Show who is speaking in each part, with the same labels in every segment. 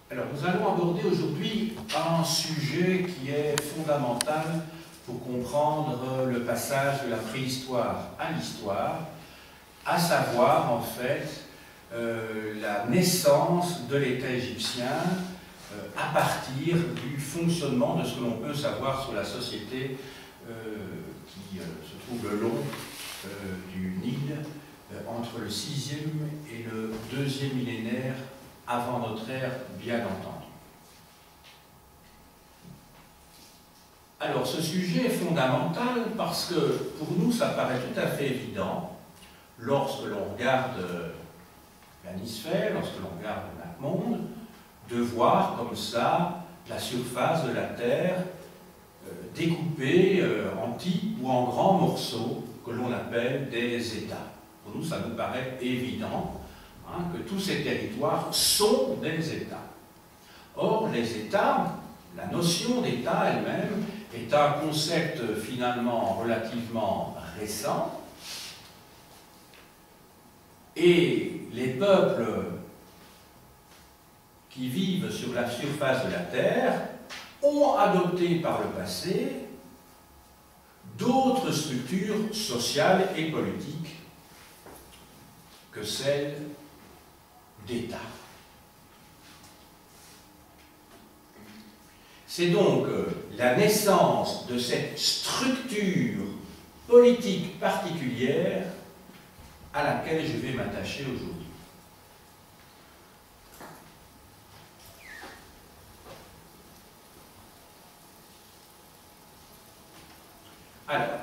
Speaker 1: Alors, nous allons aborder aujourd'hui un sujet qui est fondamental pour comprendre le passage de la préhistoire à l'histoire, à savoir, en fait, la naissance de l'État égyptien à partir du fonctionnement de ce que l'on peut savoir sur la société qui se trouve le long du Nil, entre le 6e et le 2e millénaire avant notre ère, bien entendu. Alors, ce sujet est fondamental parce que, pour nous, ça paraît tout à fait évident, lorsque l'on regarde l'anisphère, lorsque l'on regarde le mapmonde, de voir comme ça la surface de la Terre découpée en petits ou en grands morceaux que l'on appelle des États. Pour nous, ça nous paraît évident que tous ces territoires sont des États. Or, les États, la notion d'État elle-même, est un concept finalement relativement récent, et les peuples qui vivent sur la surface de la Terre ont adopté par le passé d'autres structures sociales et politiques que celles d'État. C'est donc la naissance de cette structure politique particulière à laquelle je vais m'attacher aujourd'hui. Alors,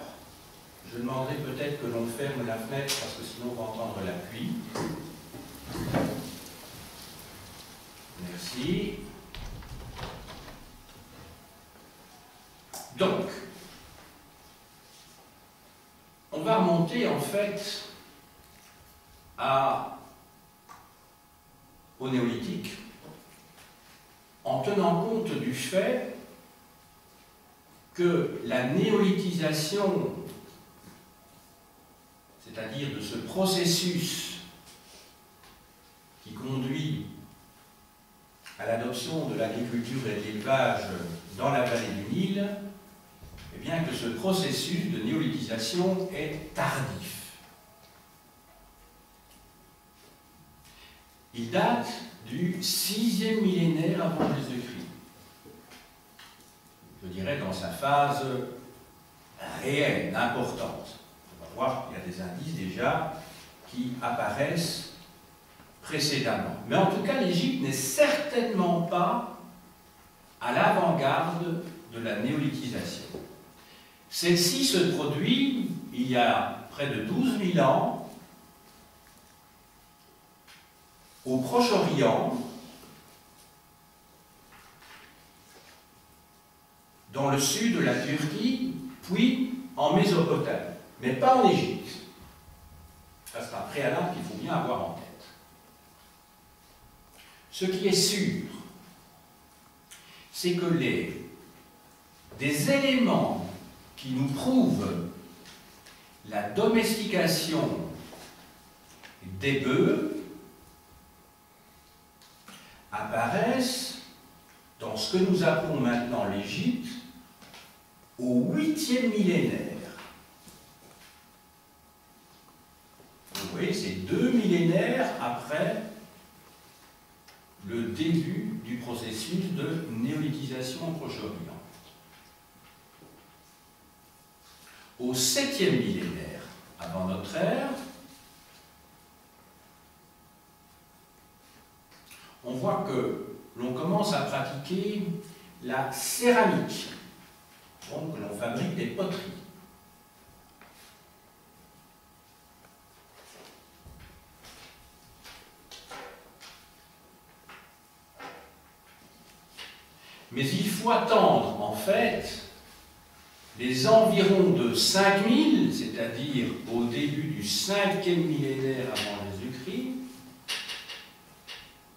Speaker 1: je demanderai peut-être que l'on ferme la fenêtre parce que sinon on va entendre la pluie. Merci. Donc, on va remonter en fait au néolithique en tenant compte du fait que la néolithisation, c'est-à-dire de ce processus qui conduit à l'adoption de l'agriculture et de l'élevage dans la vallée du Nil, eh bien que ce processus de néolithisation est tardif. Il date du 6e millénaire avant Jésus-Christ. Je dirais dans sa phase réelle, importante. On va voir qu'il y a des indices déjà qui apparaissent précédemment. Mais en tout cas, l'Égypte n'est certainement pas à l'avant-garde de la néolithisation. Celle-ci se produit il y a près de 12 000 ans au Proche-Orient, dans le sud de la Turquie, puis en Mésopotamie, mais pas en Égypte. Ça, c'est un préalable qu'il faut bien avoir en tête. Ce qui est sûr, c'est que des éléments qui nous prouvent la domestication des bœufs apparaissent dans ce que nous appelons maintenant l'Égypte au 8e millénaire. Vous voyez, c'est 2 millénaires après le début du processus de néolithisation au Proche-Orient. Au 7e millénaire avant notre ère, on voit que l'on commence à pratiquer la céramique. Donc, l'on fabrique des poteries. Mais il faut attendre, en fait, les environs de 5000, c'est-à-dire au début du 5e millénaire avant Jésus-Christ,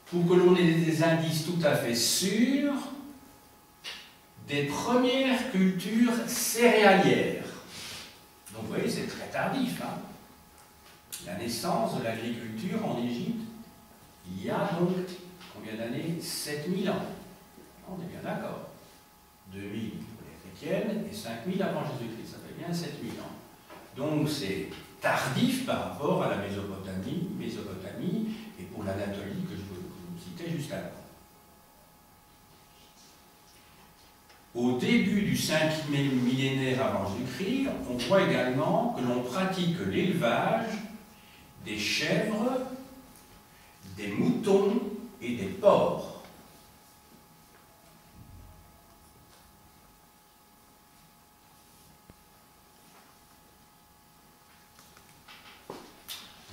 Speaker 1: pour que l'on ait des indices tout à fait sûrs des premières cultures céréalières. Donc vous voyez, c'est très tardif. La naissance de l'agriculture en Égypte, il y a donc combien d'années? 7000 ans. On est bien d'accord. 2000 pour les chrétiennes et 5000 avant Jésus-Christ. Ça fait bien 7000 ans. Donc c'est tardif par rapport à la Mésopotamie et pour l'Anatolie que je vous citais juste avant. Au début du 5e millénaire avant Jésus-Christ, on voit également que l'on pratique l'élevage des chèvres, des moutons et des porcs.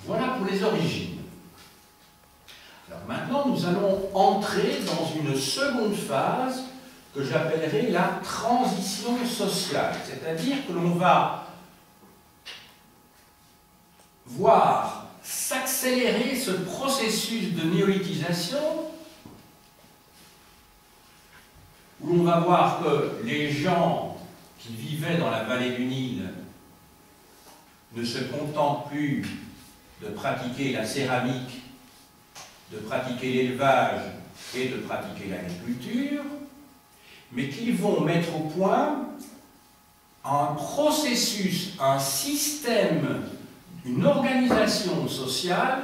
Speaker 1: Voilà pour les origines. Alors maintenant, nous allons entrer dans une seconde phase que j'appellerai la transition sociale. C'est-à-dire que l'on va voir s'accélérer ce processus de néolithisation où l'on va voir que les gens qui vivaient dans la vallée du Nil ne se contentent plus de pratiquer la céramique, de pratiquer l'élevage et de pratiquer l'agriculture, mais qu'ils vont mettre au point un processus, un système, une organisation sociale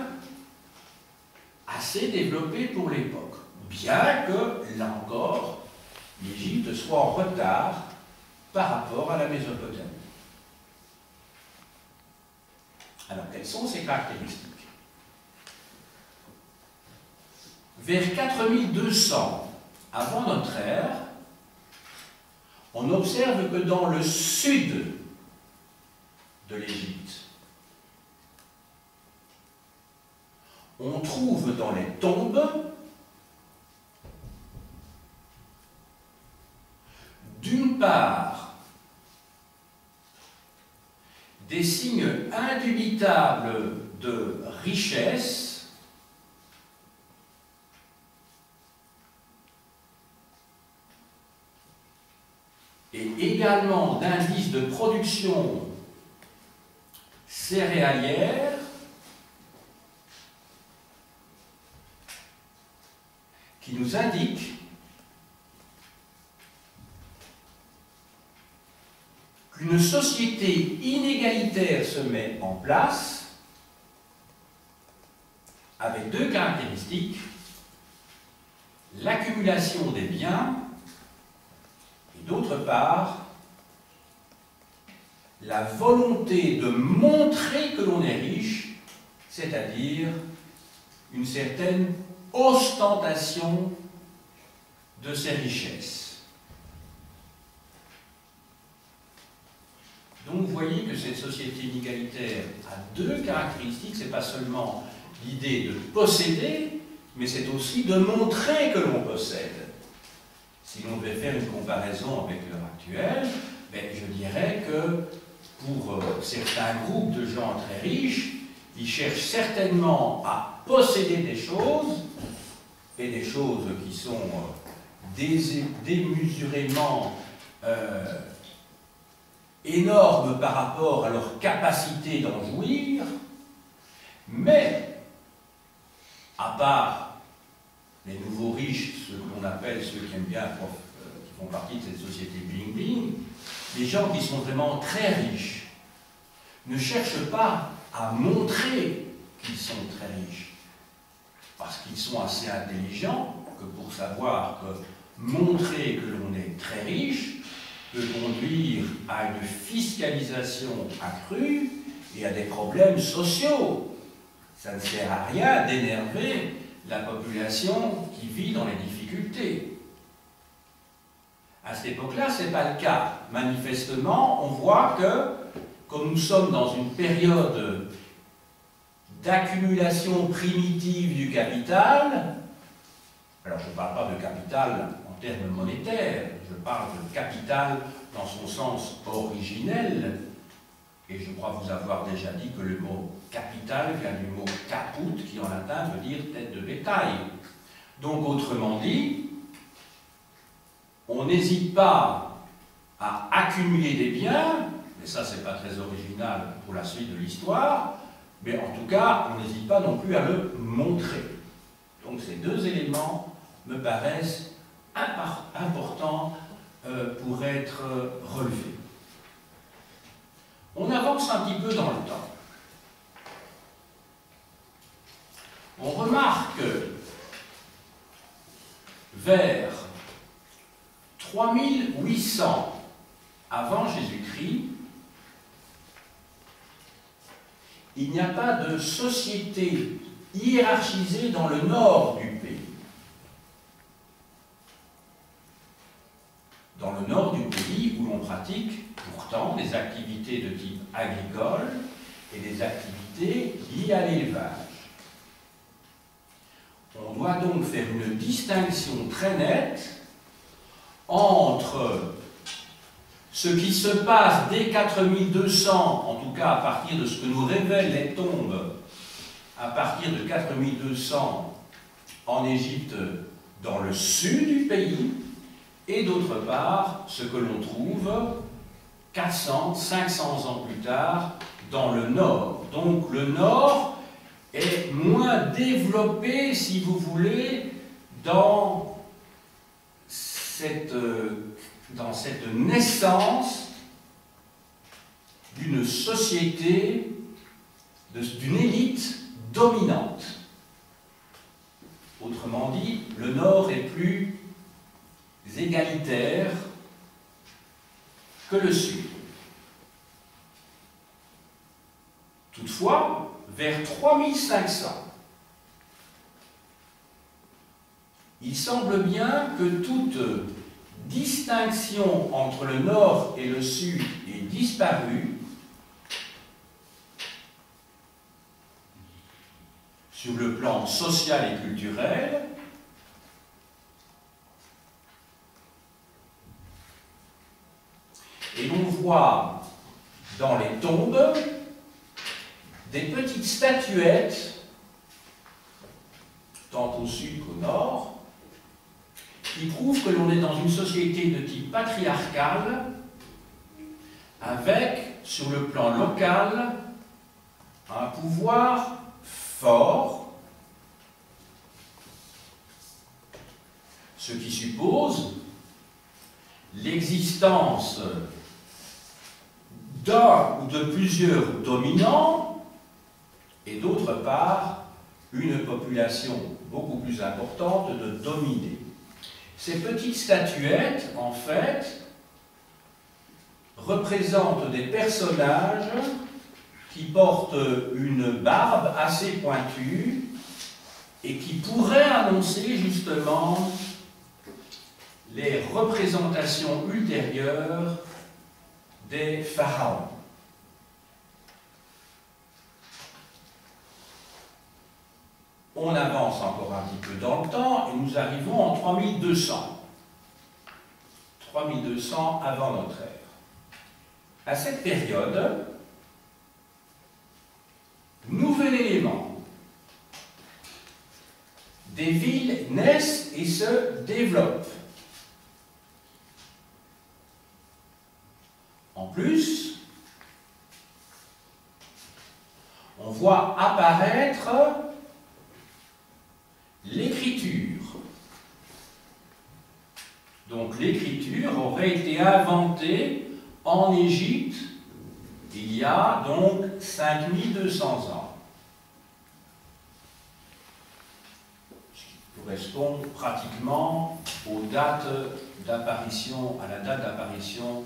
Speaker 1: assez développée pour l'époque. Bien que, là encore, l'Égypte soit en retard par rapport à la Mésopotamie. Alors, quelles sont ces caractéristiques? Vers 4200 avant notre ère, on observe que dans le sud de l'Égypte, on trouve dans les tombes d'une part des signes indubitables de richesse et également d'indices de production céréalière qui nous indiquent qu'une société inégalitaire se met en place avec deux caractéristiques: l'accumulation des biens et d'autre part la volonté de montrer que l'on est riche, c'est-à-dire une certaine ostentation de ses richesses. Donc vous voyez que cette société inégalitaire a deux caractéristiques. Ce n'est pas seulement l'idée de posséder, mais c'est aussi de montrer que l'on possède. Si l'on devait faire une comparaison avec l'heure actuelle, je dirais que pour certains groupes de gens très riches, ils cherchent certainement à posséder des choses, et des choses qui sont démesurément énormes par rapport à leur capacité d'en jouir, mais à part les nouveaux riches, ceux que l'on appelle, ceux qui aiment bien, qui font partie de cette société bling-bling, les gens qui sont vraiment très riches ne cherchent pas à montrer qu'ils sont très riches, parce qu'ils sont assez intelligents que pour savoir que montrer que l'on est très riche peut conduire à une fiscalisation accrue et à des problèmes sociaux. Ça ne sert à rien d'énerver la population qui vit dans les difficultés. À cette époque-là, ce n'est pas le cas. Manifestement, on voit que, comme nous sommes dans une période d'accumulation primitive du capital, alors je ne parle pas de capital en termes monétaires, je parle de capital dans son sens originel, et je crois vous avoir déjà dit que le mot capital vient du mot caput, qui en latin veut dire tête de bétail. Donc autrement dit, on n'hésite pas à accumuler des biens, mais ça c'est pas très original pour la suite de l'histoire, mais en tout cas, on n'hésite pas non plus à le montrer. Donc ces deux éléments me paraissent importants pour être relevés. On avance un petit peu dans le temps. On remarque que vers 3800 avant Jésus-Christ, il n'y a pas de société hiérarchisée dans le nord du pays. Dans le nord du pays où l'on pratique pourtant des activités de type agricole et des activités liées à l'élevage. On doit donc faire une distinction très nette entre ce qui se passe dès 4200, en tout cas à partir de ce que nous révèlent les tombes, à partir de 4200 en Égypte, dans le sud du pays, et d'autre part, ce que l'on trouve 400, 500 ans plus tard dans le nord. Donc le nord est moins développé, si vous voulez, dans cette naissance d'une société, d'une élite dominante. Autrement dit, le nord est plus égalitaire que le sud. Toutefois, vers 3500, il semble bien que toute distinction entre le nord et le sud est disparue sur le plan social et culturel. Et l'on voit dans les tombes des petites statuettes, tant au sud qu'au nord, qui prouvent que l'on est dans une société de type patriarcal, avec, sur le plan local, un pouvoir fort, ce qui suppose l'existence d'un ou de plusieurs dominants, et d'autre part, une population beaucoup plus importante de dominés. Ces petites statuettes, en fait, représentent des personnages qui portent une barbe assez pointue et qui pourraient annoncer justement les représentations ultérieures des pharaons. On avance encore un petit peu dans le temps et nous arrivons en 3200. 3200 avant notre ère. À cette période, nouvel élément. Des villes naissent et se développent. En plus, on voit apparaître l'écriture. Donc l'écriture aurait été inventée en Égypte il y a donc 5200 ans. Ce qui correspond pratiquement aux dates d'apparition, à la date d'apparition,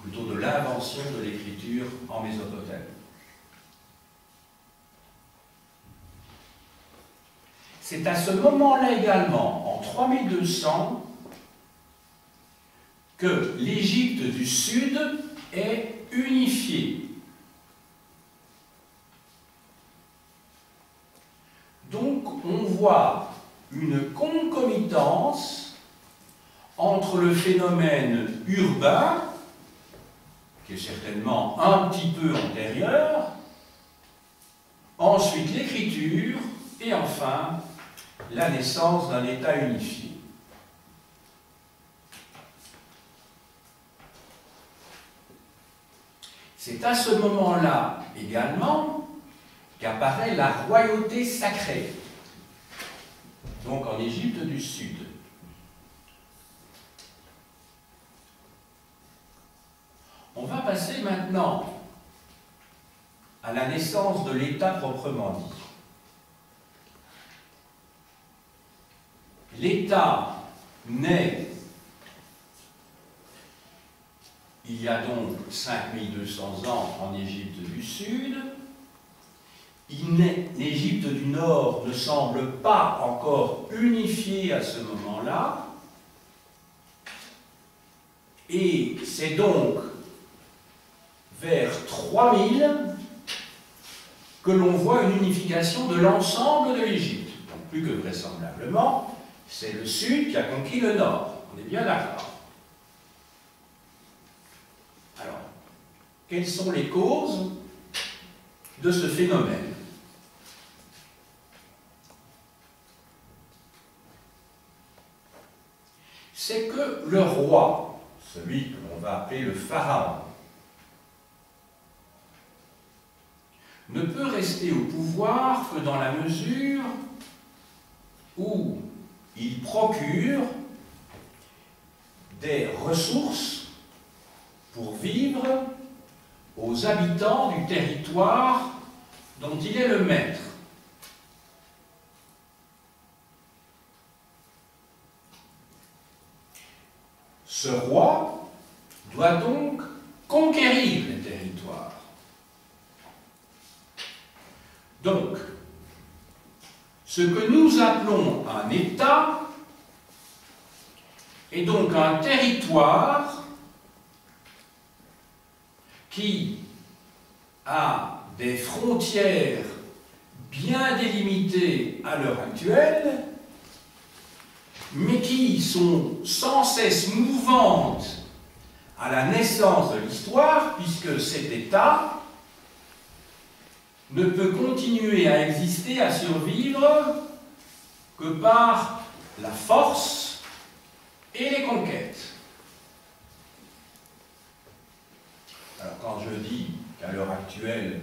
Speaker 1: plutôt de l'invention de l'écriture en Mésopotamie. C'est à ce moment-là également, en 3200, que l'Égypte du Sud est unifiée. Donc on voit une concomitance entre le phénomène urbain, qui est certainement un petit peu antérieur, ensuite l'écriture, et enfin la naissance d'un État unifié. C'est à ce moment-là également qu'apparaît la royauté sacrée. donc en Égypte du Sud. On va passer maintenant à la naissance de l'État proprement dit. L'État naît il y a donc 5200 ans en Égypte du Sud. L'Égypte du Nord ne semble pas encore unifiée à ce moment-là. Et c'est donc vers 3000 que l'on voit une unification de l'ensemble de l'Égypte. Donc plus que vraisemblablement, c'est le Sud qui a conquis le Nord. On est bien d'accord. Alors, quelles sont les causes de ce phénomène? C'est que le roi, celui que l'on va appeler le pharaon, ne peut rester au pouvoir que dans la mesure où il procure des ressources pour vivre aux habitants du territoire dont il est le maître. Ce roi doit donc conquérir les territoires. Donc, ce que nous appelons un État est donc un territoire qui a des frontières bien délimitées à l'heure actuelle, mais qui sont sans cesse mouvantes à la naissance de l'histoire, puisque cet État ne peut continuer à exister, à survivre, que par la force et les conquêtes. Alors quand je dis qu'à l'heure actuelle,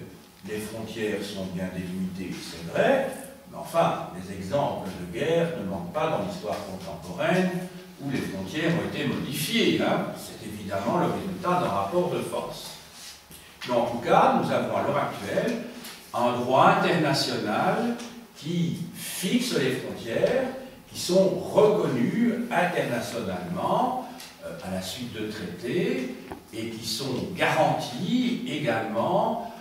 Speaker 1: les frontières sont bien délimitées, c'est vrai, mais enfin, les exemples de guerre ne manquent pas dans l'histoire contemporaine où les frontières ont été modifiées. Hein. C'est évidemment le résultat d'un rapport de force. Mais en tout cas, nous avons à l'heure actuelle un droit international qui fixe les frontières, qui sont reconnues internationalement à la suite de traités et qui sont garanties également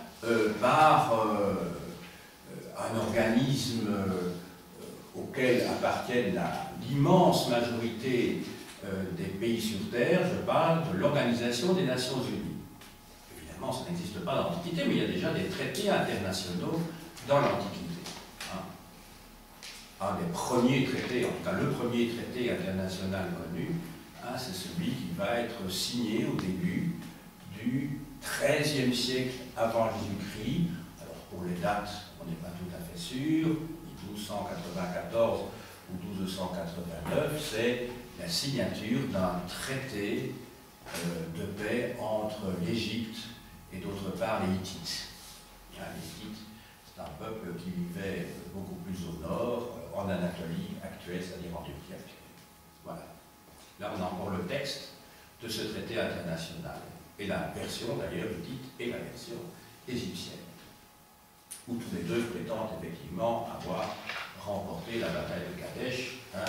Speaker 1: par un organisme auquel appartiennent l'immense majorité des pays sur Terre. Je parle de l'Organisation des Nations Unies. Évidemment, ça n'existe pas dans l'Antiquité, mais il y a déjà des traités internationaux dans l'Antiquité. Hein. Un des premiers traités, en tout cas le premier traité international connu, hein, c'est celui qui va être signé au début du XIIIe siècle avant Jésus-Christ. Alors pour les dates, on n'est pas tout à fait sûr, 1294 ou 1289, c'est la signature d'un traité de paix entre l'Égypte et d'autre part les Hittites. Les Hittites, c'est un peuple qui vivait beaucoup plus au nord, en Anatolie actuelle, c'est-à-dire en Turquie actuelle. Voilà. Là, on a encore le texte de ce traité international. Et la version, d'ailleurs, hittite et la version égyptienne, où tous les deux prétendent effectivement avoir remporté la bataille de Kadesh, hein,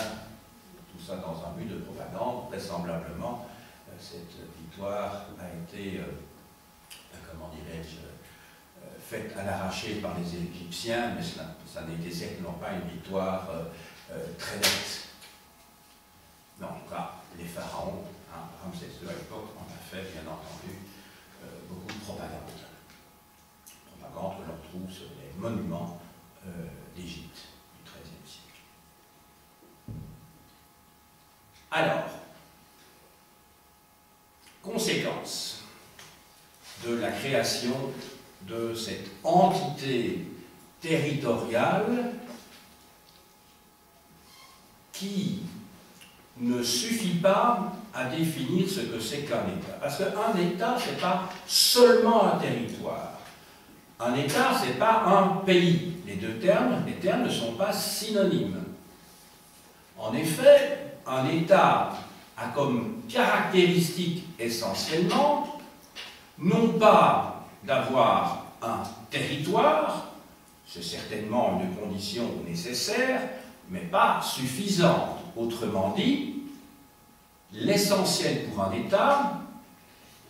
Speaker 1: tout ça dans un but de propagande. Vraisemblablement, cette victoire a été, comment dirais-je, faite à l'arraché par les Égyptiens, mais ça n'était certainement pas une victoire très nette. Mais en tout cas, les pharaons, hein, Ramsès II à l'époque, en a fait, bien entendu, beaucoup de propagande. Propagande que l'on trouve sur les monuments d'Égypte du XIIIe siècle. Alors, conséquence de la création de cette entité territoriale qui ne suffit pas à définir ce que c'est qu'un État. Parce qu'un État, ce n'est pas seulement un territoire. Un État, ce n'est pas un pays. Les termes ne sont pas synonymes. En effet, un État a comme caractéristique essentiellement non pas d'avoir un territoire, c'est certainement une condition nécessaire, mais pas suffisante. Autrement dit, l'essentiel pour un État,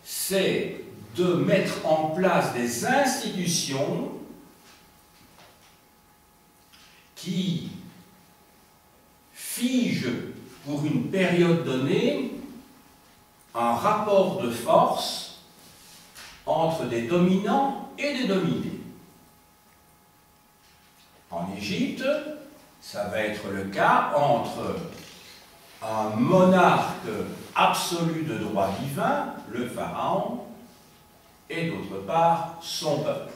Speaker 1: c'est de mettre en place des institutions qui figent pour une période donnée un rapport de force entre des dominants et des dominés. En Égypte, ça va être le cas entre un monarque absolu de droit divin, le pharaon, et d'autre part son peuple.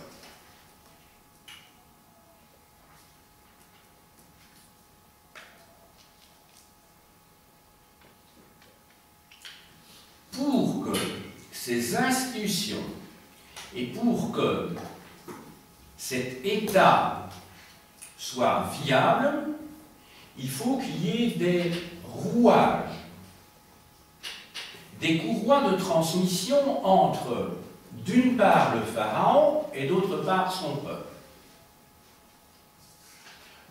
Speaker 1: Pour que ces institutions et pour que cet État soit viable, il faut qu'il y ait des rouages, des courroies de transmission entre, d'une part, le pharaon et d'autre part, son peuple.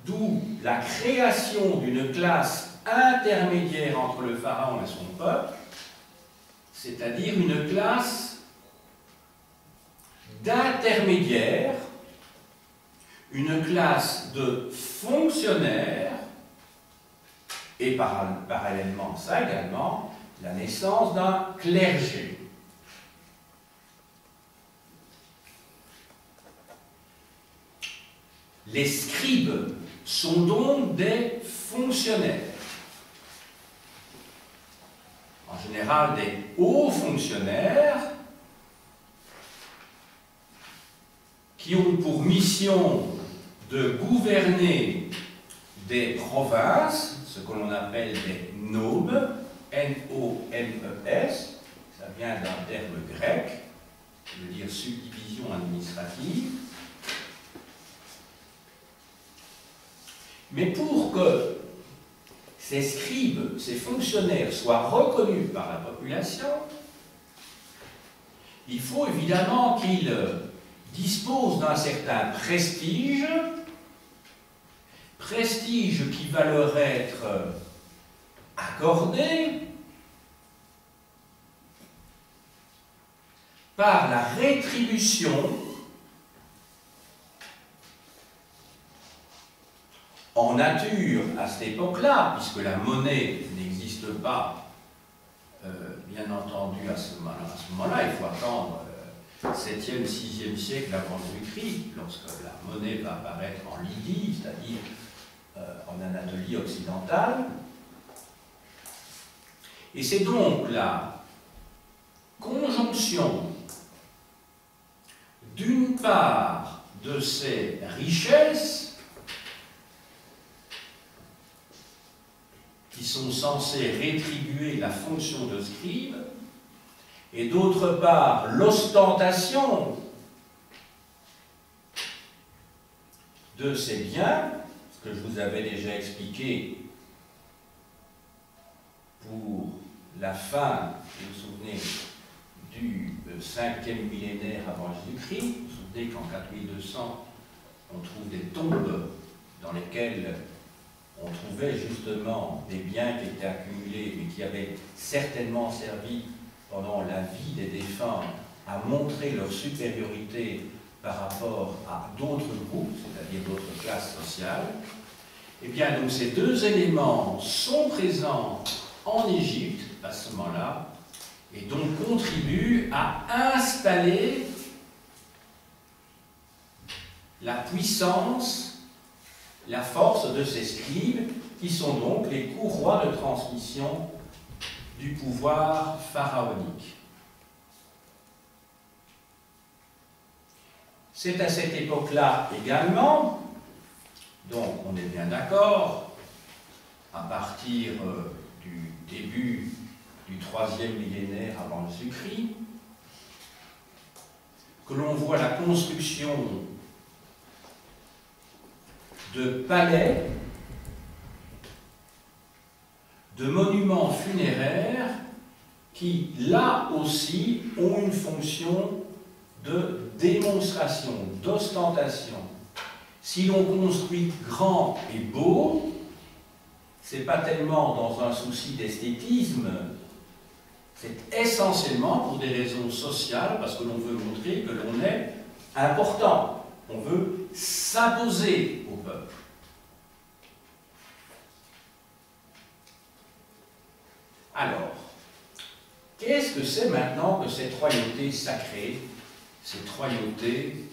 Speaker 1: D'où la création d'une classe intermédiaire entre le pharaon et son peuple, c'est-à-dire une classe d'intermédiaires, une classe de fonctionnaires, et parallèlement à ça également, la naissance d'un clergé. Les scribes sont donc des fonctionnaires, en général des hauts fonctionnaires, qui ont pour mission de gouverner des provinces, ce que l'on appelle des nomes, N-O-M-E-S, ça vient d'un terme grec, qui veut dire subdivision administrative. Mais pour que ces scribes, ces fonctionnaires soient reconnus par la population, il faut évidemment qu'ils disposent d'un certain prestige, prestige qui va leur être accordé par la rétribution en nature à cette époque-là, puisque la monnaie n'existe pas, bien entendu, à ce moment-là, il faut attendre 7e, 6e siècle avant Jésus-Christ, lorsque la monnaie va apparaître en Lydie, c'est-à-dire en Anatolie occidentale. Et c'est donc la conjonction, d'une part, de ces richesses qui sont censées rétribuer la fonction de scribe, et d'autre part, l'ostentation de ces biens, ce que je vous avais déjà expliqué pour la fin, vous vous souvenez, du 5e millénaire avant Jésus-Christ. Vous vous souvenez qu'en 4200, on trouve des tombes dans lesquelles on trouvait justement des biens qui étaient accumulés, mais qui avaient certainement servi pendant la vie des défunts à montrer leur supériorité par rapport à d'autres groupes, c'est-à-dire d'autres classes sociales. Eh bien, donc ces deux éléments sont présents en Égypte à ce moment-là, et donc contribuent à installer la puissance, la force de ces scribes, qui sont donc les courroies de transmission du pouvoir pharaonique. C'est à cette époque-là également, donc on est bien d'accord, à partir du début du 3e millénaire avant Jésus-Christ, que l'on voit la construction de palais de monuments funéraires qui, là aussi, ont une fonction de démonstration, d'ostentation. Si l'on construit grand et beau, ce n'est pas tellement dans un souci d'esthétisme, c'est essentiellement pour des raisons sociales, parce que l'on veut montrer que l'on est important. On veut s'imposer au peuple. Alors, qu'est-ce que c'est maintenant que cette royauté sacrée, cette royauté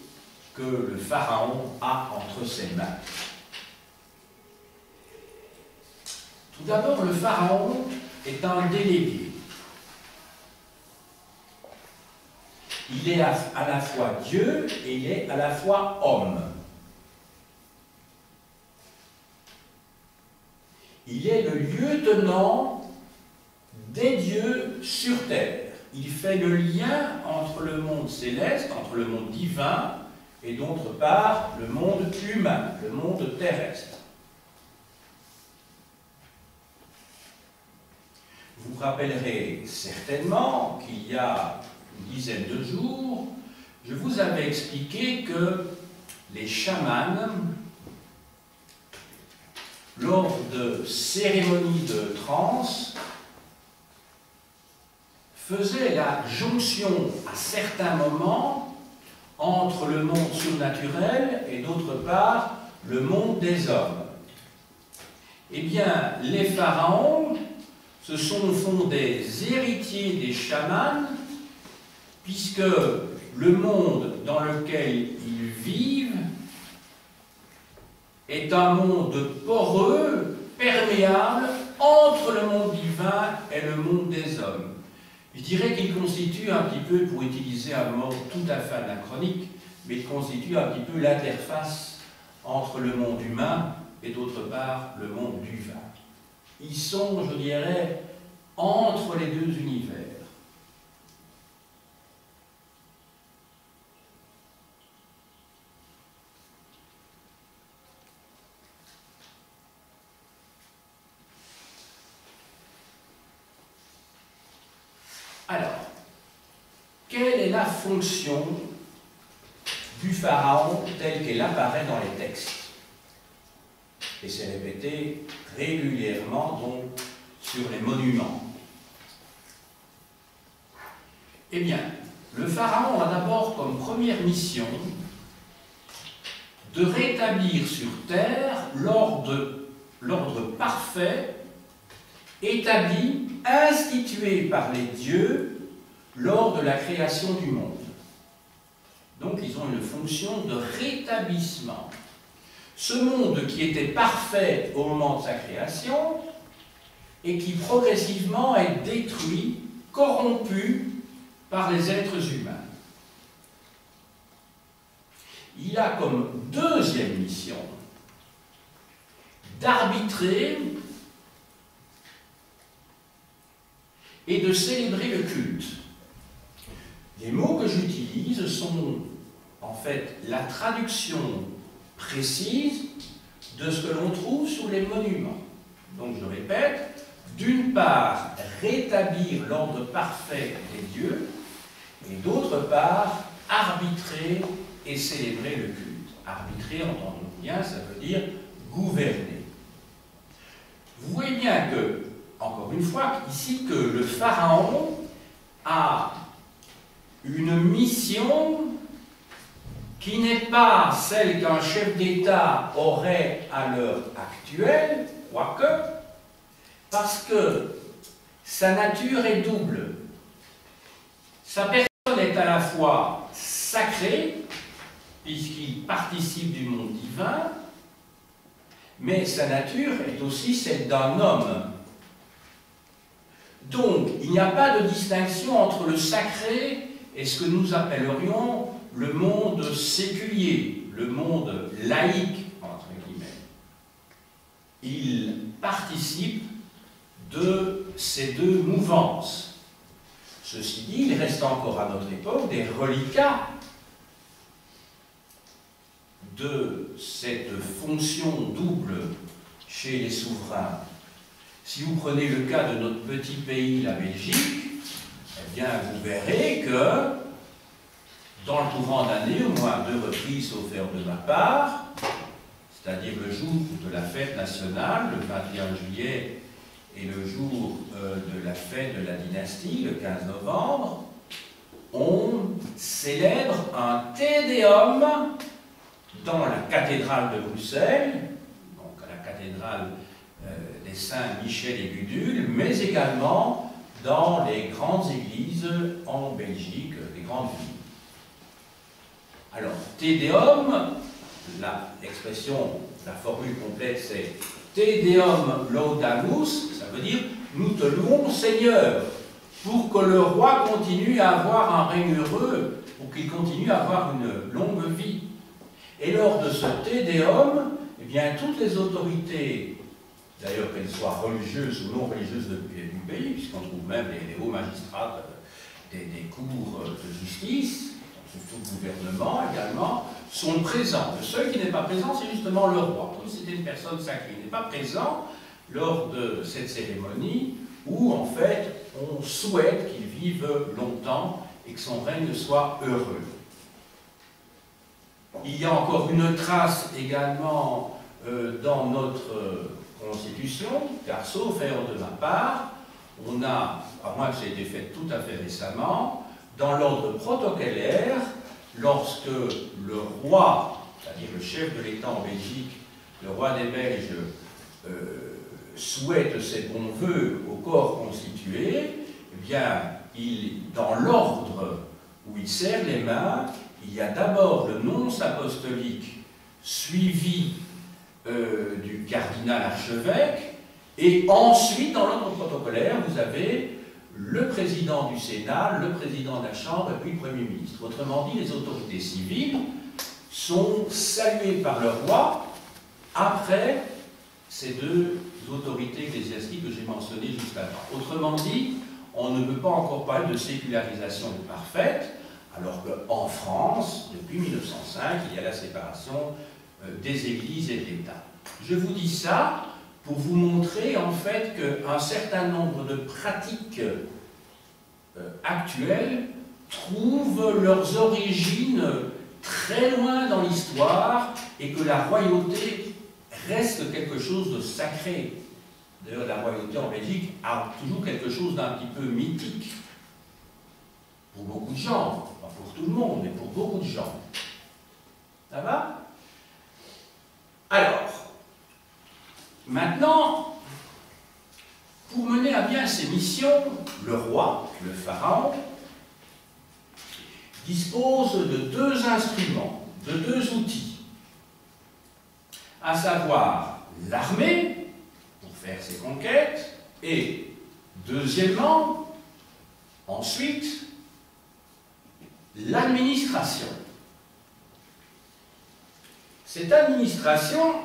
Speaker 1: que le pharaon a entre ses mains? Tout d'abord, le pharaon est un délégué. Il est à la fois Dieu et il est à la fois homme. Il est le lieutenant des dieux sur terre. Il fait le lien entre le monde céleste, entre le monde divin, et d'autre part le monde humain, le monde terrestre. Vous vous rappellerez certainement qu'il y a une dizaine de jours, je vous avais expliqué que les chamans, lors de cérémonies de transe, faisaient la jonction à certains moments entre le monde surnaturel et d'autre part le monde des hommes. Eh bien, les pharaons se font des héritiers des chamans, puisque le monde dans lequel ils vivent est un monde poreux, perméable, entre le monde divin et le monde des hommes. Je dirais qu'il constitue un petit peu, pour utiliser un mot tout à fait anachronique, mais il constitue un petit peu l'interface entre le monde humain et d'autre part le monde divin. Ils sont, je dirais, entre les deux univers. Alors, quelle est la fonction du pharaon telle qu'elle apparaît dans les textes? Et c'est répété régulièrement donc sur les monuments. Eh bien, le pharaon a d'abord comme première mission de rétablir sur terre l'ordre parfait établi, institué par les dieux lors de la création du monde. Donc ils ont une fonction de rétablissement. Ce monde qui était parfait au moment de sa création et qui progressivement est détruit, corrompu par les êtres humains. Il a comme deuxième mission d'arbitrer et de célébrer le culte. Les mots que j'utilise sont en fait la traduction précise de ce que l'on trouve sur les monuments. Donc je répète, d'une part, rétablir l'ordre parfait des dieux, et d'autre part, arbitrer et célébrer le culte. Arbitrer, entendons bien, ça veut dire gouverner. Vous voyez bien que, encore une fois, ici, que le pharaon a une mission qui n'est pas celle qu'un chef d'État aurait à l'heure actuelle, quoique, parce que sa nature est double. Sa personne est à la fois sacrée, puisqu'il participe du monde divin, mais sa nature est aussi celle d'un homme. Donc, il n'y a pas de distinction entre le sacré et ce que nous appellerions le monde séculier, le monde laïque, entre guillemets. Il participe de ces deux mouvances. Ceci dit, il reste encore à notre époque des reliquats de cette fonction double chez les souverains. Si vous prenez le cas de notre petit pays, la Belgique, eh bien, vous verrez que dans le courant d'année, au moins 2 reprises sauf erreur de ma part, c'est-à-dire le jour de la fête nationale, le 21 juillet, et le jour de la fête de la dynastie, le 15 novembre, on célèbre un Te Deum dans la cathédrale de Bruxelles, donc à la cathédrale des Saints Michel et Gudule, mais également dans les grandes églises en Belgique, les grandes villes. Alors, Te Deum, l'expression, la formule complète, c'est Te Deum laudamus, ça veut dire nous te louons Seigneur, pour que le roi continue à avoir un règne heureux, pour qu'il continue à avoir une longue vie. Et lors de ce Te Deum, eh bien, toutes les autorités, d'ailleurs qu'elles soient religieuses ou non religieuses du pays, puisqu'on trouve même les hauts magistrats des cours de justice, tout le gouvernement également, sont présents. Le seul qui n'est pas présent, c'est justement le roi. Comme c'était une personne sacrée, il n'est pas présent lors de cette cérémonie où, en fait, on souhaite qu'il vive longtemps et que son règne soit heureux. Il y a encore une trace également dans notre Constitution, car sauf erreur de ma part, on a, à moins que ça ait été fait tout à fait récemment, dans l'ordre protocolaire, lorsque le roi, c'est-à-dire le chef de l'État en Belgique, le roi des Belges, souhaite ses bons voeux au corps constitué, eh bien, dans l'ordre où il serre les mains, il y a d'abord le nonce apostolique suivi du cardinal archevêque, et ensuite, dans l'ordre protocolaire, vous avez le président du Sénat, le président de la Chambre et puis le Premier ministre. Autrement dit, les autorités civiles sont saluées par le roi après ces 2 autorités ecclésiastiques que j'ai mentionnées juste avant. Autrement dit, on ne peut pas encore parler de sécularisation parfaite, alors qu'en France, depuis 1905, il y a la séparation des églises et de l'État. Je vous dis ça pour vous montrer en fait qu'un certain nombre de pratiques actuelles trouvent leurs origines très loin dans l'histoire et que la royauté reste quelque chose de sacré. D'ailleurs, la royauté en Belgique a toujours quelque chose d'un petit peu mythique pour beaucoup de gens, pas pour tout le monde, mais pour beaucoup de gens. Ça va? Alors, maintenant, pour mener à bien ses missions, le roi, le pharaon, dispose de 2 instruments, de 2 outils, à savoir l'armée, pour faire ses conquêtes, et, deuxièmement, ensuite, l'administration. Cette administration,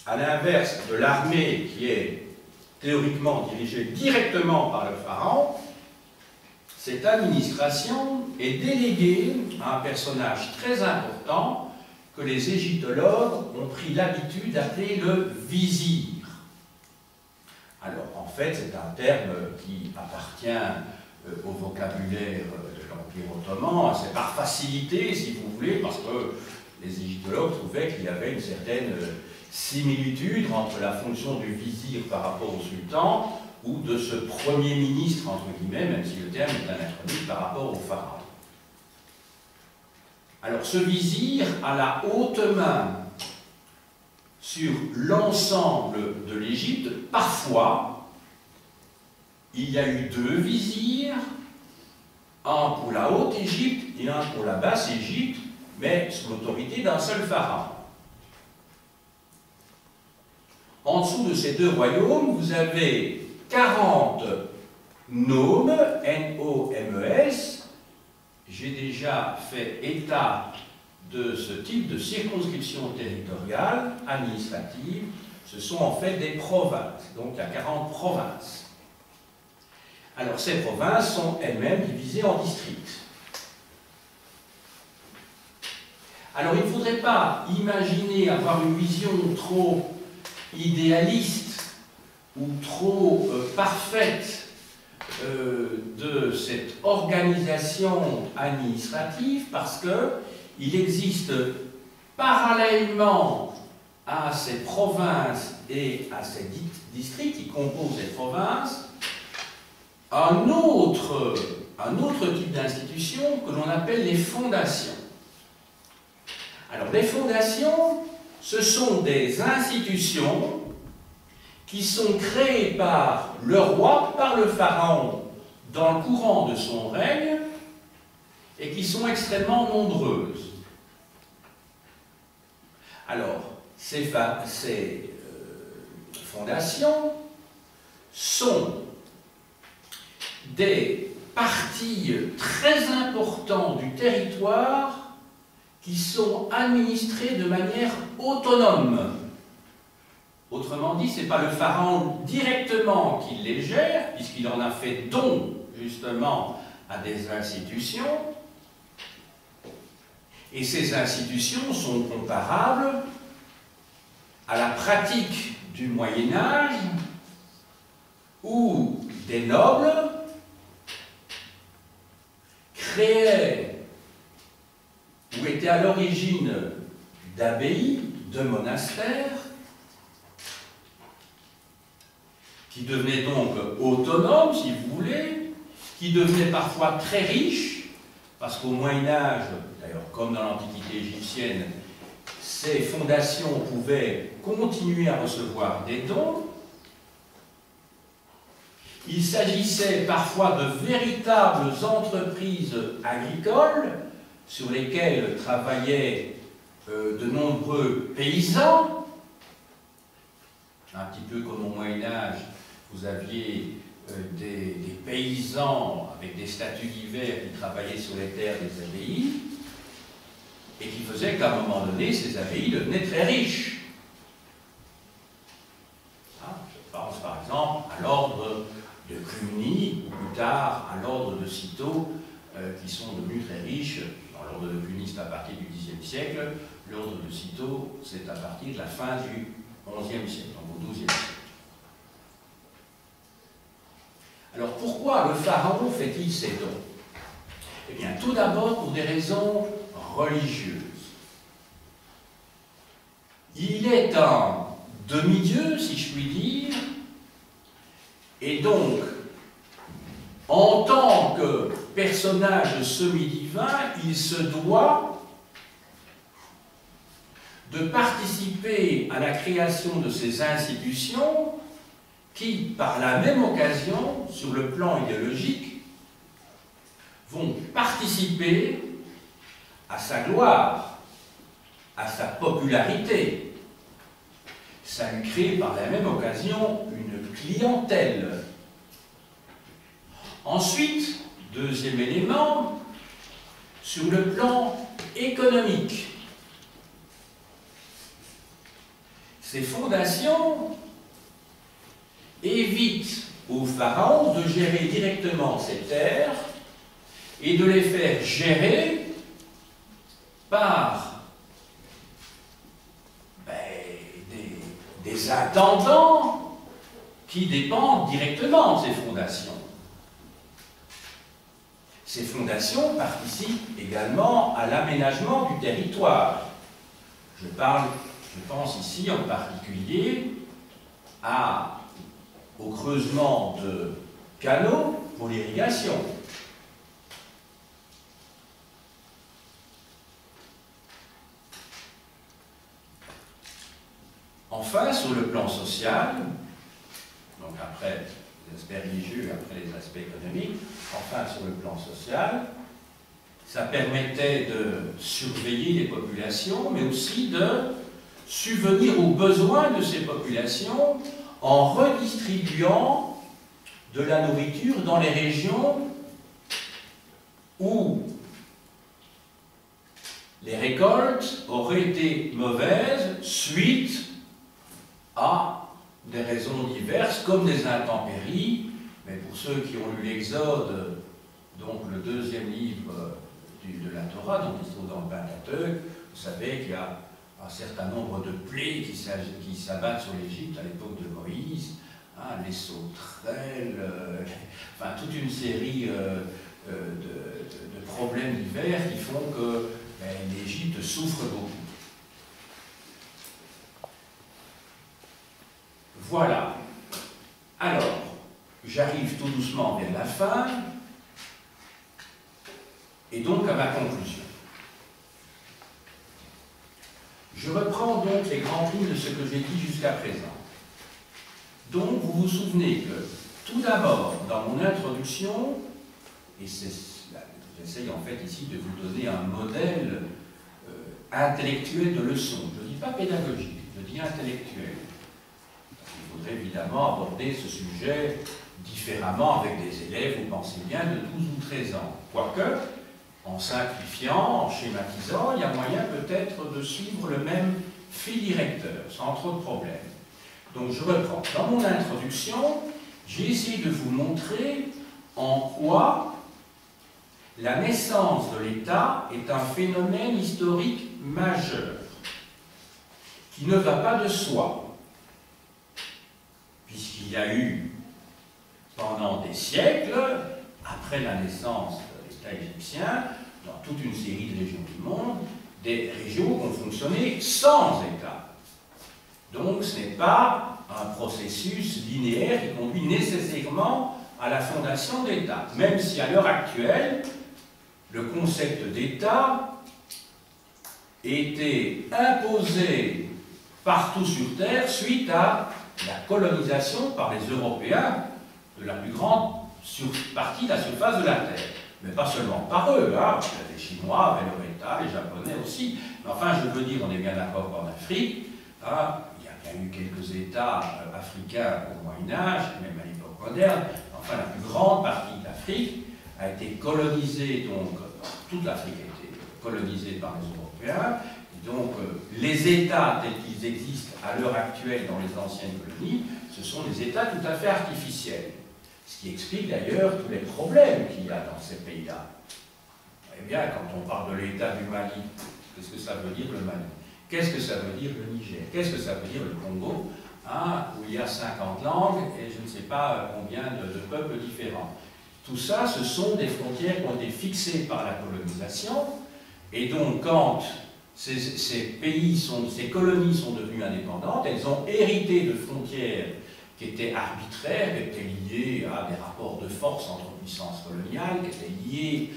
Speaker 1: à l'inverse de l'armée qui est théoriquement dirigée directement par le pharaon, cette administration est déléguée à un personnage très important que les égyptologues ont pris l'habitude d'appeler le vizir. Alors, en fait, c'est un terme qui appartient au vocabulaire de l'Empire ottoman, c'est par facilité, si vous voulez, parce que les égyptologues trouvaient qu'il y avait une certaine similitude entre la fonction du vizir par rapport au sultan ou de ce premier ministre, entre guillemets, même si le terme est anachronique par rapport au pharaon. Alors, ce vizir a la haute main sur l'ensemble de l'Égypte. Parfois, il y a eu 2 vizirs, un pour la Haute-Égypte et un pour la Basse-Égypte, mais sous l'autorité d'un seul pharaon. En dessous de ces 2 royaumes, vous avez 40 nomes, N-O-M-E-S. J'ai déjà fait état de ce type de circonscription territoriale, administrative. Ce sont en fait des provinces, donc il y a 40 provinces. Alors ces provinces sont elles-mêmes divisées en districts. Alors il ne faudrait pas imaginer avoir une vision trop idéaliste ou trop parfaite de cette organisation administrative, parce qu'il existe parallèlement à ces provinces et à ces districts qui composent les provinces, un autre type d'institution que l'on appelle les fondations. Alors, les fondations, ce sont des institutions qui sont créées par le roi, par le pharaon, dans le courant de son règne, et qui sont extrêmement nombreuses. Alors, ces fondations sont des parties très importantes du territoire qui sont administrées de manière autonome. Autrement dit, ce n'est pas le pharaon directement qui les gère, puisqu'il en a fait don, justement, à des institutions. Et ces institutions sont comparables à la pratique du Moyen-Âge, où des nobles créaient ou étaient à l'origine d'abbayes, de monastères, qui devenaient donc autonomes, si vous voulez, qui devenaient parfois très riches, parce qu'au Moyen-Âge, d'ailleurs comme dans l'Antiquité égyptienne, ces fondations pouvaient continuer à recevoir des dons. Il s'agissait parfois de véritables entreprises agricoles sur lesquelles travaillaient de nombreux paysans, un petit peu comme au Moyen-Âge, vous aviez des paysans avec des statuts divers qui travaillaient sur les terres des abbayes et qui faisaient qu'à un moment donné, ces abbayes devenaient très riches. Je pense par exemple à l'ordre de Cluny, ou plus tard à l'ordre de Cîteaux, qui sont devenus très riches. L'ordre de Cluny, c'est à partir du Xe siècle, l'ordre de Cîteaux, c'est à partir de la fin du XIe siècle, donc au XIIe siècle. Alors pourquoi le pharaon fait-il ces dons? Eh bien, tout d'abord pour des raisons religieuses. Il est un demi-dieu, si je puis dire, et donc, en tant que personnage semi-divin, il se doit de participer à la création de ces institutions qui, par la même occasion, sur le plan idéologique, vont participer à sa gloire, à sa popularité. Ça lui crée par la même occasion une clientèle. Ensuite, deuxième élément, sur le plan économique. Ces fondations évitent au pharaon de gérer directement ses terres et de les faire gérer par des intendants qui dépendent directement de ces fondations. Ces fondations participent également à l'aménagement du territoire. Je pense ici en particulier au creusement de canaux pour l'irrigation. Enfin, sur le plan social, donc après les aspects religieux, après les aspects économiques, enfin sur le plan social, ça permettait de surveiller les populations, mais aussi de subvenir aux besoins de ces populations en redistribuant de la nourriture dans les régions où les récoltes auraient été mauvaises suite à des raisons diverses, comme des intempéries. Mais pour ceux qui ont lu l'Exode, donc le deuxième livre de la Torah, donc il se trouve dans le Pentateuque, vous savez qu'il y a un certain nombre de plaies qui s'abattent sur l'Égypte à l'époque de Moïse, hein, les sauterelles, enfin toute une série de problèmes divers qui font que l'Égypte souffre beaucoup. Voilà. Alors, j'arrive tout doucement vers la fin, et donc à ma conclusion. Je reprends donc les grandes lignes de ce que j'ai dit jusqu'à présent. Donc, vous vous souvenez que, tout d'abord, dans mon introduction, et j'essaye en fait ici de vous donner un modèle intellectuel de leçon, je ne dis pas pédagogique, je dis intellectuel. Il faudrait évidemment aborder ce sujet différemment avec des élèves, vous pensez bien, de 12 ou 13 ans. Quoique, en simplifiant, en schématisant, il y a moyen peut-être de suivre le même fil directeur, sans trop de problèmes. Donc je reprends. Dans mon introduction, j'ai essayé de vous montrer en quoi la naissance de l'État est un phénomène historique majeur, qui ne va pas de soi, puisqu'il y a eu, pendant des siècles, après la naissance de l'État égyptien, dans toute une série de régions du monde, des régions qui ont fonctionné sans État. Donc ce n'est pas un processus linéaire qui conduit nécessairement à la fondation d'État, même si à l'heure actuelle, le concept d'État était imposé partout sur Terre suite à la colonisation par les Européens de la plus grande partie de la surface de la Terre. Mais pas seulement par eux, hein. Les Chinois avaient leur État, les Japonais aussi. Mais enfin, je veux dire, on est bien d'accord qu'en Afrique, hein, il y a bien eu quelques États africains au Moyen-Âge, même à l'époque moderne. Enfin, la plus grande partie de l'Afrique a été colonisée, donc toute l'Afrique a été colonisée par les Européens. Et donc, les États tels qu'ils existent à l'heure actuelle dans les anciennes colonies, ce sont des États tout à fait artificiels. Ce qui explique d'ailleurs tous les problèmes qu'il y a dans ces pays-là. Eh bien, quand on parle de l'État du Mali, qu'est-ce que ça veut dire le Mali? Qu'est-ce que ça veut dire le Niger? Qu'est-ce que ça veut dire le Congo, hein, où il y a 50 langues et je ne sais pas combien de peuples différents? Tout ça, ce sont des frontières qui ont été fixées par la colonisation, et donc quand ces colonies sont devenues indépendantes, elles ont hérité de frontières qui étaient arbitraires, qui étaient liées à des rapports de force entre puissances coloniales, qui étaient liées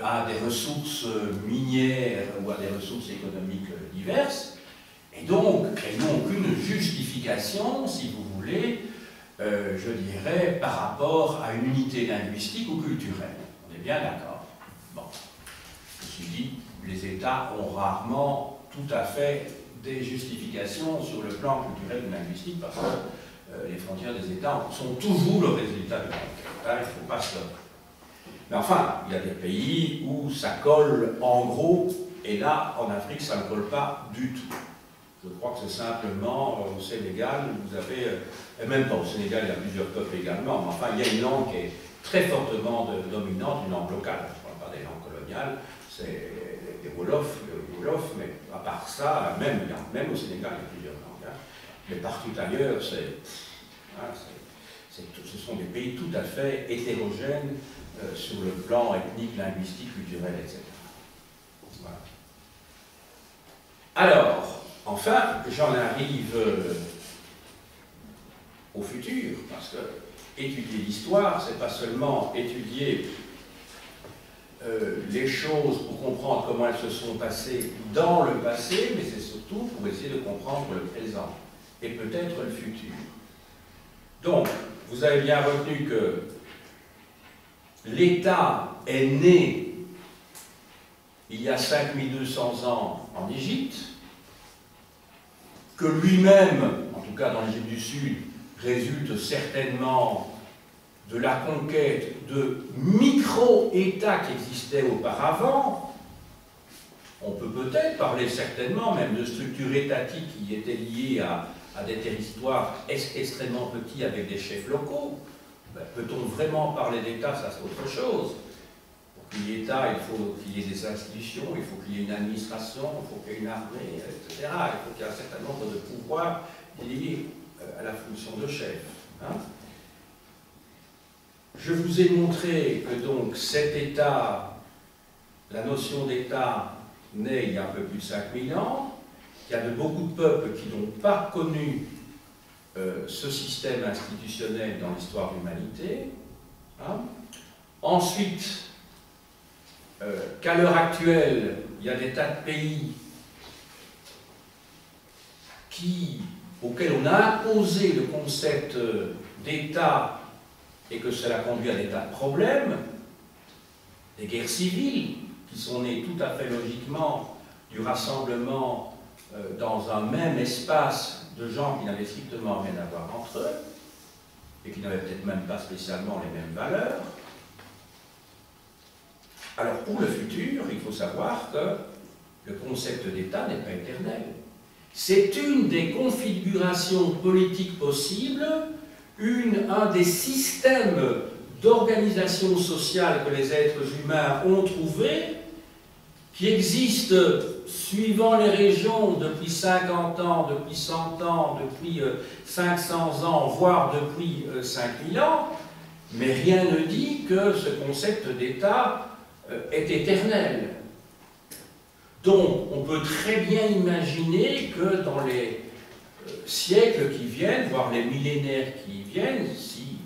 Speaker 1: à des ressources minières ou à des ressources économiques diverses, et donc elles n'ont aucune justification, si vous voulez, je dirais, par rapport à une unité linguistique ou culturelle. On est bien d'accord. Bon. Ceci dit, les États ont rarement tout à fait des justifications sur le plan culturel ou linguistique, parce que les frontières des États sont toujours le résultat de l'enquête. Il ne faut pas se... Mais enfin, il y a des pays où ça colle en gros, et là, en Afrique, ça ne colle pas du tout. Je crois que c'est simplement au Sénégal, vous avez, et même pas au Sénégal, il y a plusieurs peuples également, mais enfin, il y a une langue qui est très fortement dominante, une langue locale. Je ne parle pas des langues coloniales, c'est les Wolofs, mais à part ça, même au Sénégal, il y a plusieurs langues. Hein. Mais partout ailleurs, ce sont des pays tout à fait hétérogènes sur le plan ethnique, linguistique, culturel, etc. Voilà. Alors, enfin, j'en arrive au futur, parce que étudier l'histoire, c'est pas seulement étudier les choses pour comprendre comment elles se sont passées dans le passé, mais c'est surtout pour essayer de comprendre le présent et peut-être le futur. Donc, vous avez bien retenu que l'État est né il y a 5200 ans en Égypte, que lui-même, en tout cas dans l'Égypte du Sud, résulte certainement de la conquête de micro-États qui existaient auparavant. On peut peut-être parler certainement même de structures étatiques qui étaient liées à des territoires extrêmement petits avec des chefs locaux. Ben, peut-on vraiment parler d'État? Ça, c'est autre chose. Pour qu'il y ait État, il faut qu'il y ait des institutions, il faut qu'il y ait une administration, il faut qu'il y ait une armée, etc. Il faut qu'il y ait un certain nombre de pouvoirs liés à la fonction de chef. Hein? Je vous ai montré que donc cet État, la notion d'État naît il y a un peu plus de 5000 ans, qu'il y a beaucoup de peuples qui n'ont pas connu ce système institutionnel dans l'histoire de l'humanité. Hein? Ensuite, qu'à l'heure actuelle, il y a des tas de pays auxquels on a imposé le concept d'État et que cela conduit à des tas de problèmes, des guerres civiles qui sont nées tout à fait logiquement du rassemblement dans un même espace de gens qui n'avaient strictement rien à voir entre eux et qui n'avaient peut-être même pas spécialement les mêmes valeurs. Alors pour le futur, il faut savoir que le concept d'État n'est pas éternel. C'est une des configurations politiques possibles, un des systèmes d'organisation sociale que les êtres humains ont trouvé, qui existe suivant les régions depuis 50 ans, depuis 100 ans, depuis 500 ans, voire depuis 5000 ans, mais rien ne dit que ce concept d'État est éternel. Donc, on peut très bien imaginer que dans les siècles qui viennent, voire les millénaires qui viennent, si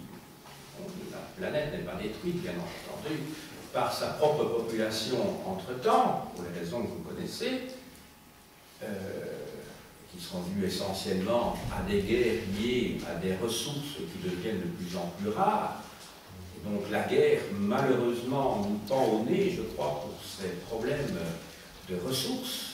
Speaker 1: la planète n'est pas détruite, bien entendu, par sa propre population entre-temps, pour les raisons que vous connaissez, qui seront dues essentiellement à des guerres liées à des ressources qui deviennent de plus en plus rares. Et donc la guerre, malheureusement, nous pend au nez, je crois, pour ces problèmes de ressources.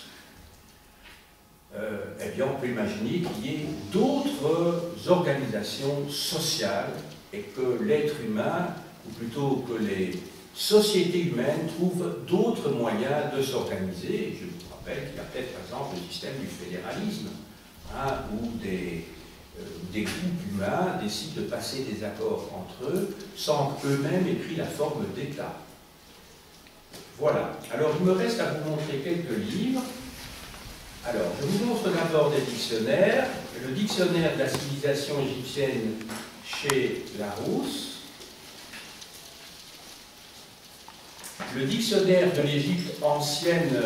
Speaker 1: Eh bien, on peut imaginer qu'il y ait d'autres organisations sociales et que l'être humain, ou plutôt que les sociétés humaines, trouvent d'autres moyens de s'organiser. Je vous rappelle qu'il y a peut-être, par exemple, le système du fédéralisme, hein, où des groupes humains décident de passer des accords entre eux sans qu'eux-mêmes aient pris la forme d'État. Voilà. Alors, il me reste à vous montrer quelques livres. Alors, je vous montre d'abord des dictionnaires. Le dictionnaire de la civilisation égyptienne chez Larousse. Le dictionnaire de l'Égypte ancienne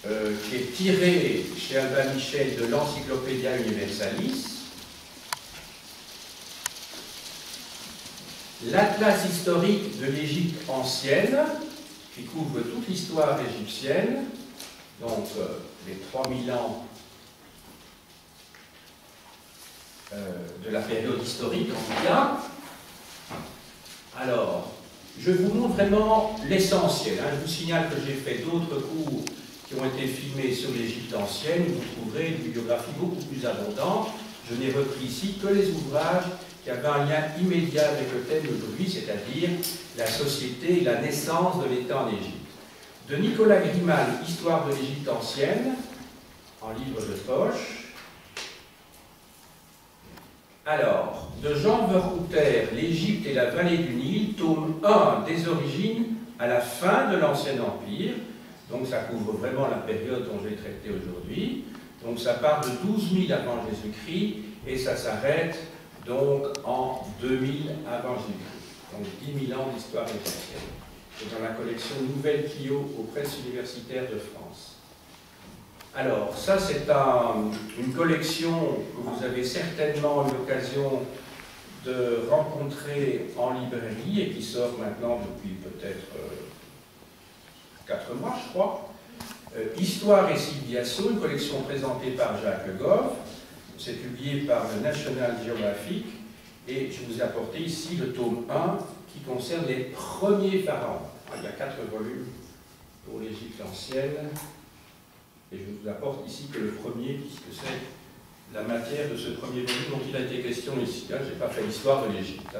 Speaker 1: qui est tiré chez Albin Michel de l'Encyclopædia Universalis. L'Atlas historique de l'Égypte ancienne, qui couvre toute l'histoire égyptienne, donc les 3000 ans de la période historique en tout cas. Alors, je vous montre vraiment l'essentiel. Hein. Je vous signale que j'ai fait d'autres cours qui ont été filmés sur l'Égypte ancienne, où vous trouverez une bibliographie beaucoup plus abondante. Je n'ai repris ici que les ouvrages qui avaient un lien immédiat avec le thème d'aujourd'hui, c'est-à-dire la société et la naissance de l'État en Égypte. De Nicolas Grimal, Histoire de l'Égypte ancienne, en livre de poche. Alors, de Jean Verhouter, L'Égypte et la vallée du Nil, tome 1, des origines à la fin de l'Ancien Empire. Donc ça couvre vraiment la période dont je vais traiter aujourd'hui. Donc ça part de 12 000 avant Jésus-Christ et ça s'arrête donc en 2000 avant Jésus-Christ. Donc 10 000 ans d'histoire égyptienne. C'est dans la collection Nouvelle Clio aux presses universitaires de France. Alors, ça c'est une collection que vous avez certainement eu l'occasion de rencontrer en librairie et qui sort maintenant depuis peut-être 4 mois, je crois. Histoire et civilisation, une collection présentée par Jacques Goff. C'est publié par le National Geographic et je vous ai apporté ici le tome 1 qui concerne les premiers pharaons. Il y a 4 volumes pour l'Égypte ancienne et je vous apporte ici que le premier, puisque c'est la matière de ce premier volume dont il a été question ici. Je n'ai pas fait l'histoire de l'Égypte.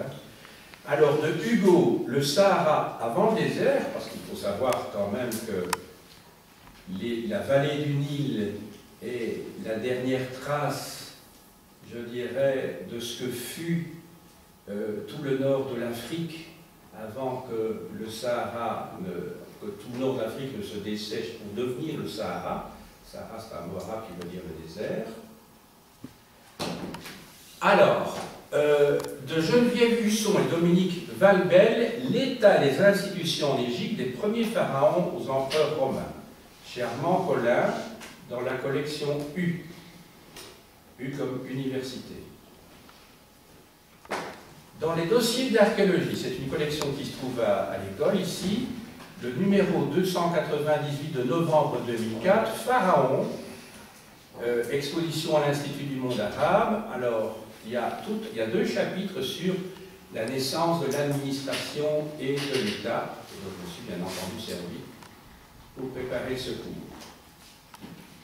Speaker 1: Alors, de Hugo, le Sahara avant le désert, parce qu'il faut savoir quand même que la vallée du Nil est la dernière trace, je dirais, de ce que fut tout le nord de l'Afrique avant que le Sahara, que tout le nord de l'Afrique ne se dessèche pour devenir le Sahara. Sahara, c'est un mot arabe qui veut dire le désert. Alors, de Geneviève Husson et Dominique Valbel, l'État et les institutions en Égypte des premiers pharaons aux empereurs romains, chez Armand Collin, dans la collection U. U comme université. Dans les dossiers d'archéologie, c'est une collection qui se trouve à l'école ici, le numéro 298 de novembre 2004, Pharaon, exposition à l'Institut du monde arabe. Alors, il y a 2 chapitres sur la naissance de l'administration et de l'État. Je me suis bien entendu servi pour préparer ce cours.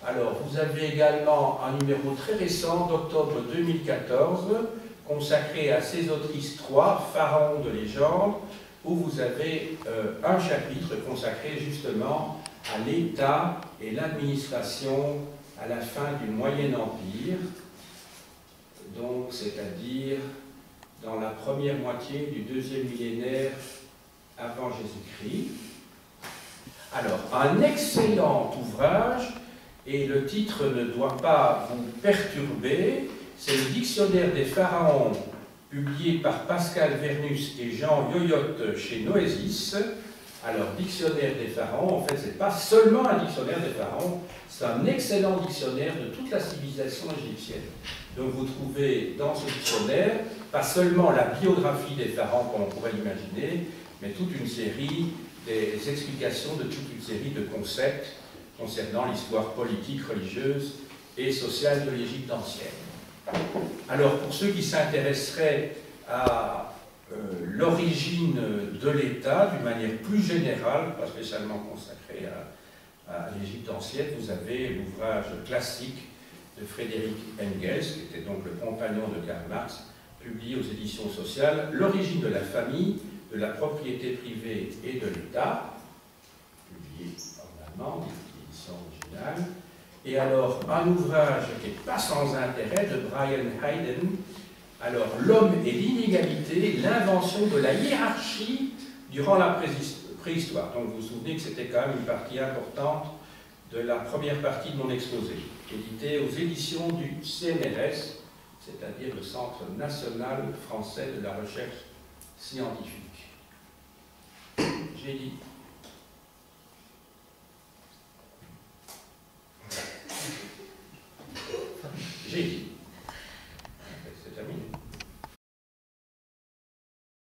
Speaker 1: Alors, vous avez également un numéro très récent d'octobre 2014, consacré à ces autrices 3, Pharaon de légende, où vous avez un chapitre consacré justement à l'État et l'administration à la fin du Moyen Empire, donc c'est-à-dire dans la première moitié du 2e millénaire avant Jésus-Christ. Alors, un excellent ouvrage, et le titre ne doit pas vous perturber, c'est le Dictionnaire des pharaons, publié par Pascal Vernus et Jean Yoyotte chez Noésis. Alors, Dictionnaire des pharaons, en fait, ce n'est pas seulement un dictionnaire des pharaons, c'est un excellent dictionnaire de toute la civilisation égyptienne. Donc, vous trouvez dans ce dictionnaire, pas seulement la biographie des pharaons comme on pourrait l'imaginer, mais toute une série, des explications de toute une série de concepts concernant l'histoire politique, religieuse et sociale de l'Égypte ancienne. Alors, pour ceux qui s'intéresseraient à l'origine de l'État, d'une manière plus générale, pas spécialement consacrée à l'Égypte ancienne, vous avez l'ouvrage classique de Frédéric Engels, qui était donc le compagnon de Karl Marx, publié aux éditions sociales, L'origine de la famille, de la propriété privée et de l'État, publié en allemand, l'édition originale. Et alors, un ouvrage qui n'est pas sans intérêt de Brian Hayden, alors, L'homme et l'inégalité, l'invention de la hiérarchie durant la préhistoire. Donc, vous vous souvenez que c'était quand même une partie importante de la première partie de mon exposé, édité aux éditions du CNRS, c'est-à-dire le Centre national français de la recherche scientifique. J'ai dit